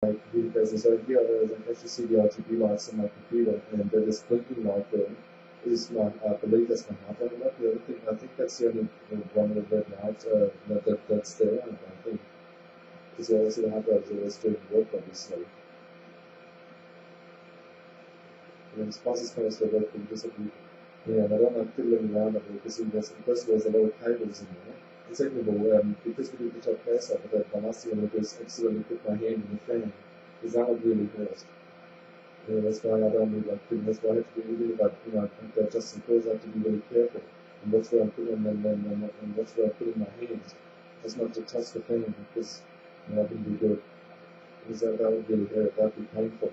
my computer business. So here I can actually see the RGB lights on my computer, and there's blinking light there. Is my I believe that's my hard drive light. The other thing, I think that's the only one of the red lights that's there. I think because obviously the hard drive is always doing work, obviously. And then responses comes to work and disappear. Yeah, and I don't like fiddling around with it because first of all, there's a lot of cables in there. And second of all, because we did the top case up, the last thing I want to do is accidentally put my hand in the fan, because that would really hurt. Yeah, that's why I don't need like fiddling. That's why I have to be really like, I think that just because I have to be really careful. And that's where I'm putting and that's where I'm putting my hands. Just not to touch the fan because that wouldn't be good. Because that would really hurt. That would be painful.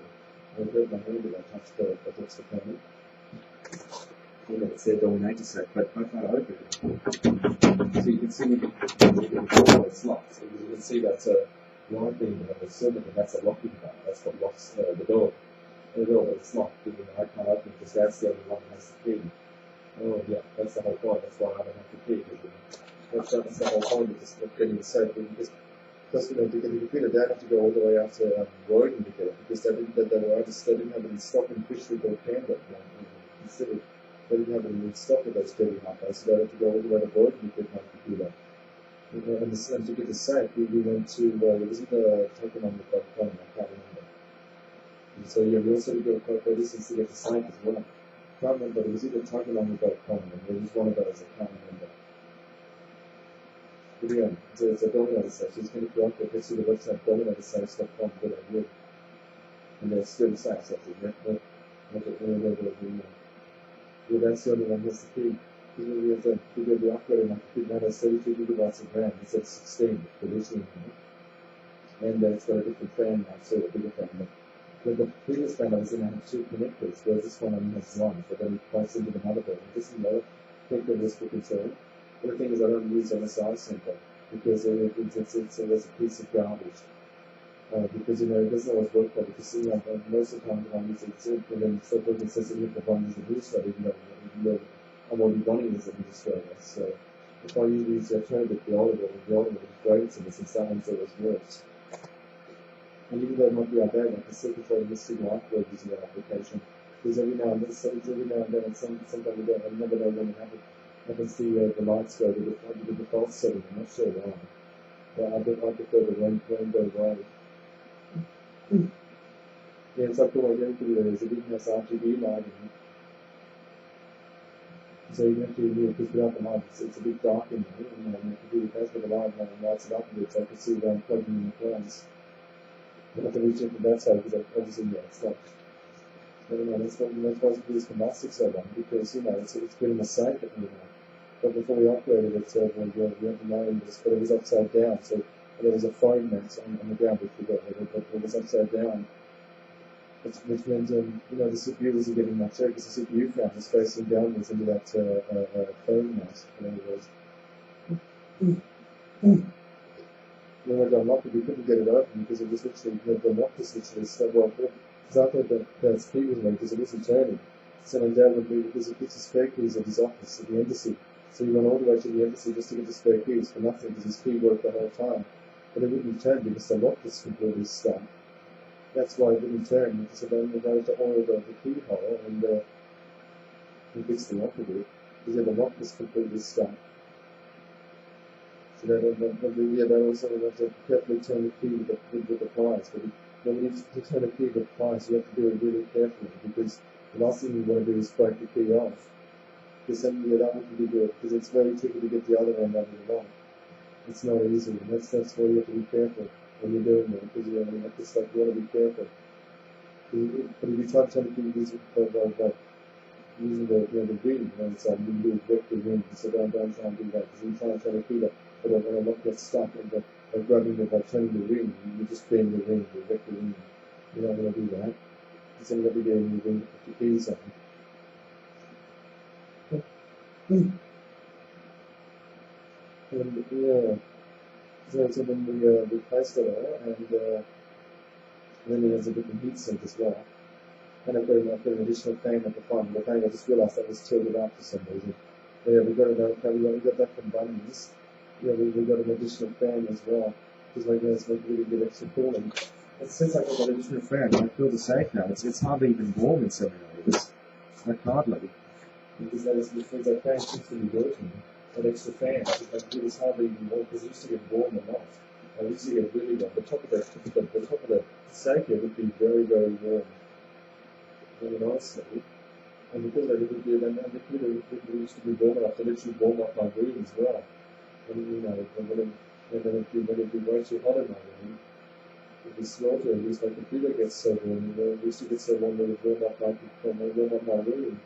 I would hurt my hand if I touch the fan. It's their dominator set, but I can't open it. So you can see it's locked. So you can see that's a line being on the cylinder, and that's a locking nut. That's what locks the door. The door, but it's locked. I can't open it because that's the only one that has the key. Oh yeah, that's the whole point. That's why I don't have the key. That's the whole point of just getting the safe. Because to get the computer, they have to go all the way out to Royden to get it because they didn't have any stock in Fish Creek or Canberra. They didn't have any stock of those dirty hard drives, so they had to go all the way to Royden to get my computer. And to get the safe, we went to, was it the Tokenomic.com? I can't remember. And so yeah, we also did go quite a distance to get the safe as well. I can't remember, it was either Tokenomic.com, and it was one of those, I can't remember. But yeah, it's a dominator safe, so it's going to go up there, get to the website, dominatorsafes.com, and they're still safes, yeah, that's the only one that's the key. Because we have the upgrade on the computer, has 32 gigabytes of RAM, it's at 16 traditionally. And it's got a different fan now, so a bigger fan. But the previous fan I was going to have 2 connectors, whereas this one only has 1, so then it plugs into the motherboard. This is another thing that was for concern. The other thing is I don't use MSI Center because it's a piece of garbage. Because it doesn't always work well because most of the time when I use it, and then instead of it says it with the one as administrator, even though I'm already running as an administrator. So if I use the alternative, the Oliver is great to me since that one's always works. And even though it might be outdated, I can still control the signal upload using that application. Because every now and then, sometimes we don't, I never know when it happens the lights go to the default setting. I'm not sure why. But I prefer the rainbow way. Yeah, it's like the way everything there is. It even has RGB lighting. So you have to because without the light, it's a bit dark in there. And the computer has got the light and it lights it up a bit so I can see where I'm plugging in the clouds. I have to reach it from that side because obviously, yeah, it's not. That's why the computer's gymnastics so long because, it's getting a safe at the moment. But before we upgraded it, we had to know this, but it was upside down. So there was a phone mat on the ground, we forgot it, but it was upside down. Which means, the CPU wasn't getting much there because the CPU fan was facing downwards into that phone mat, whatever it was. When we unlocked it, we couldn't get it open because it was literally, the lock was literally so well put. Because I thought that key was made because it wasn't turning. So then Dad would leave because he keeps the spare keys at his office at the embassy. So he went all the way to the embassy just to get the spare keys for nothing because his key worked the whole time. But it wouldn't turn because the lock was completely stuck. That's why it didn't turn. So then we managed to oil the keyhole and fix the lock a bit. Because the lock was completely stuck. So that also we have to carefully turn the key with the pliers. But when you turn the key with the pliers, you have to do it really carefully because the last thing you want to do is break the key off. Because then that wouldn't be good. Because it's very tricky to get the other end out of the lock. It's not easy. And that's why you have to be careful when you're doing it. Because you want to be careful. But if you try to turn the key using the ring, so you do wreck the ring. So don't try and do that. Because you try to turn the key, but when a lock gets stuck and by grabbing it by turning the ring, you just bend the ring, you wreck the ring. You don't want to do that. It's only got to be doing the ring with the keys on. And yeah, so then we replaced it all, and then it has a different heat sink as well. And I put an additional fan at the front. The fan I just realised that was tilted up for some reason. But yeah, we got that from Bunnings. Yeah, we got an additional fan as well because it's making really good extra cooling. since I got that additional fan, I feel the safe now. It's hardly even warm in 7 hours. Like hardly. Because that is because that fan seems to be working. That extra fan, I feel it's hardly even warm because it used to get warm a lot. I used to get really warm. The top of the safe here would be very, very warm. Very nicely. And because I didn't do that, and the computer used to be warm enough to literally warm up my room as well. And when it'd be way too hot in my room, it'd be sweltering because my computer gets so warm. It used to get so warm that it would warm up my room.